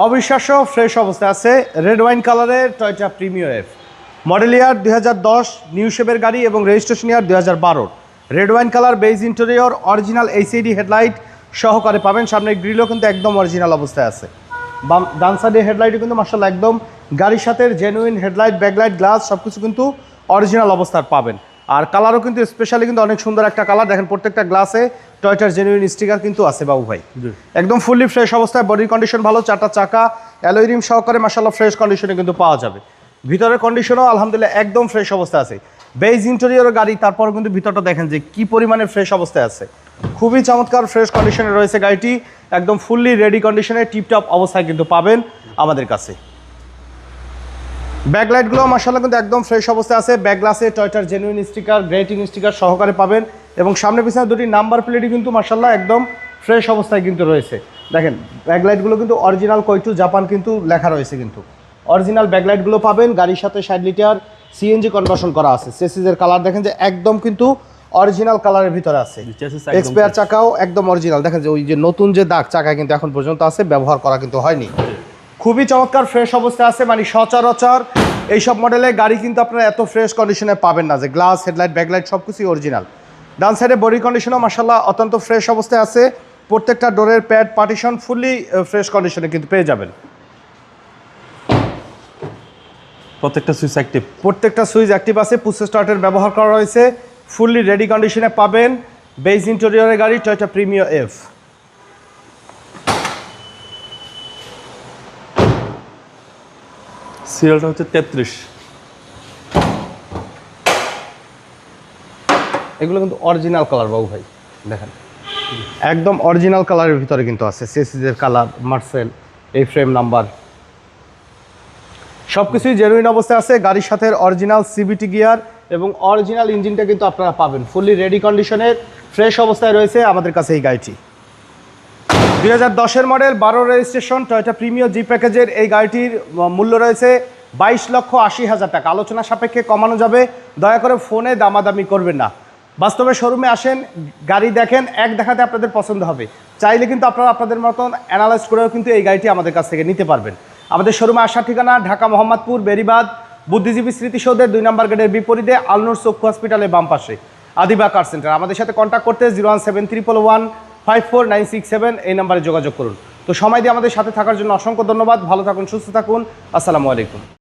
অবিশ্বাস্য ফ্রেশ অবস্থায় আছে রেড ওয়াইন কালারের টয়োটা প্রিমিও এফ, মডেল ইয়ার 2010, নিউ শেপের গাড়ি এবং রেজিস্ট্রেশন ইয়ার 2012। Red wine colour, beige interior, original HD headlight সহকারে পাবেন। সামনের গ্রিলও কিন্তু একদম অরিজিনাল অবস্থায় আছে। ডান সাইডের হেডলাইটও কিন্তু মাশাআল্লাহ একদম গাড়ির সাথে জেনুইন হেডলাইট, ব্যাকলাইট, গ্লাস সব কিছু কিন্তু অরিজিনাল অবস্থার পাবেন। আর কালারও কিন্তু স্পেশালি কিন্তু অনেক সুন্দর একটা কালার। দেখেন প্রত্যেকটা গ্লাসে টয়োটার জেনুইন স্টিকার কিন্তু আছে বাবু ভাই। একদম ফুললি ফ্রেশ অবস্থায়, বডির কন্ডিশন ভালো, চারটা চাকা অ্যালয় রিম সহকারে মাশাআল্লাহ ফ্রেশ কন্ডিশনে কিন্তু পাওয়া যাবে। ভিতরের কন্ডিশনও আলহামদুলিল্লাহ একদম ফ্রেশ অবস্থায় আছে। বেজ ইন্টেরিয়র গাড়ি, তারপর কিন্তু ভিতরটা দেখেন যে কি পরিমাণে ফ্রেশ অবস্থায় আছে। খুবই চমৎকার ফ্রেশ কন্ডিশনে রয়েছে গাড়িটি, একদম ফুললি রেডি কন্ডিশনে টিপটপ অবস্থায় কিন্তু পাবেন আমাদের কাছে। ব্যাকলাইটগুলো মাশাআল্লাহ কিন্তু একদম ফ্রেশ অবস্থায় আছে। ব্যাক গ্লাসে টয়োটার জেনুইন স্টিকার, গ্রেটিং স্টিকার সহকারে পাবেন এবং সামনে পিছনে দুটি নাম্বার প্লেটই কিন্তু মাশাআল্লাহ একদম ফ্রেশ অবস্থায় কিন্তু রয়েছে। দেখেন ব্যাকলাইটগুলো কিন্তু অরিজিনাল কোয়েটু জাপান কিন্তু লেখা রয়েছে, কিন্তু অরিজিনাল ব্যাকলাইটগুলো পাবেন। গাড়ির সাথে 60 লিটার সিএনজি কনভার্সন করা আছে। চেসিসের কালার দেখেন যে একদম কিন্তু অরিজিনাল কালারের ভিতরে আছে। এক্সপায়ার চাকাও একদম অরিজিনাল। দেখেন যে ওই যে নতুন যে দাগ চাকায় কিন্তু এখন পর্যন্ত আছে, ব্যবহার করা কিন্তু হয়নি। খুবই চমৎকার ফ্রেশ অবস্থায় আছে। মানে সচরাচর এইসব মডেলের গাড়ি কিন্তু আপনারা এত ফ্রেশ কন্ডিশনে পাবেন না, যে গ্লাস, হেডলাইট, ব্যাকলাইট সব কিছুই অরিজিনাল। ডান সাইডে বডি কন্ডিশনও মাশাআল্লাহ অত্যন্ত ফ্রেশ অবস্থায় আছে। প্রত্যেকটা ডোরের প্যাড, পার্টিশন ফুললি ফ্রেশ কন্ডিশনে কিন্তু পেয়ে যাবেন। প্রত্যেকটা সুইচ অ্যাক্টিভ আছে। পুশ স্টার্টের ব্যবহার করা রয়েছে। ফুললি রেডি কন্ডিশনে পাবেন। বেজ ইন্টেরিয়রের গাড়ি টয়োটা প্রিমিও এফ। সিরিয়ালটা হচ্ছে 33। এগুলো কিন্তু অরিজিনাল কালার বাবু ভাই, দেখেন একদম অরিজিনাল কালারের ভিতরে কিন্তু আছে। চেসিসের কালার, মার্সেল, এই ফ্রেম নাম্বার সব কিছুই জেনুইন অবস্থায় আছে। গাড়ির সাথে অরিজিনাল সিবিটি গিয়ার এবং অরিজিনাল ইঞ্জিনটা কিন্তু আপনারা পাবেন। ফুললি রেডি কন্ডিশনের ফ্রেশ অবস্থায় রয়েছে আমাদের কাছে এই গাড়িটি। 2010-এর মডেল, 12 রেজিস্ট্রেশন, টয়োটা প্রিমিও জি প্যাকেজের এই গাড়িটির মূল্য রয়েছে 22,80,000 টাকা। আলোচনা সাপেক্ষে কমানো যাবে। দয়া করে ফোনে দামাদামি করবেন না। বাস্তবে শোরুমে আসেন, গাড়ি দেখেন, এক দেখাতে আপনাদের পছন্দ হবে। চাইলে কিন্তু আপনারা আপনাদের মতন অ্যানালাইজ করেও কিন্তু এই গাড়িটি আমাদের কাছ থেকে নিতে পারবেন। আমাদের শোরুমে আসার ঠিকানা ঢাকা মোহাম্মদপুর বেরিবাদ বুদ্ধিজীবী স্মৃতিসৌধের 2 নম্বর গেটের বিপরীতে আলনুর চক্ষু হসপিটালের বাম পাশে, আদিবা কার সেন্টার। আমাদের সাথে কন্ট্যাক্ট করতে 01731154967 এই নাম্বারে যোগাযোগ করুন। তো সময় দিয়ে আমাদের সাথে থাকার জন্য অসংখ্য ধন্যবাদ। ভালো থাকুন, সুস্থ থাকুন। আসসালামু আলাইকুম।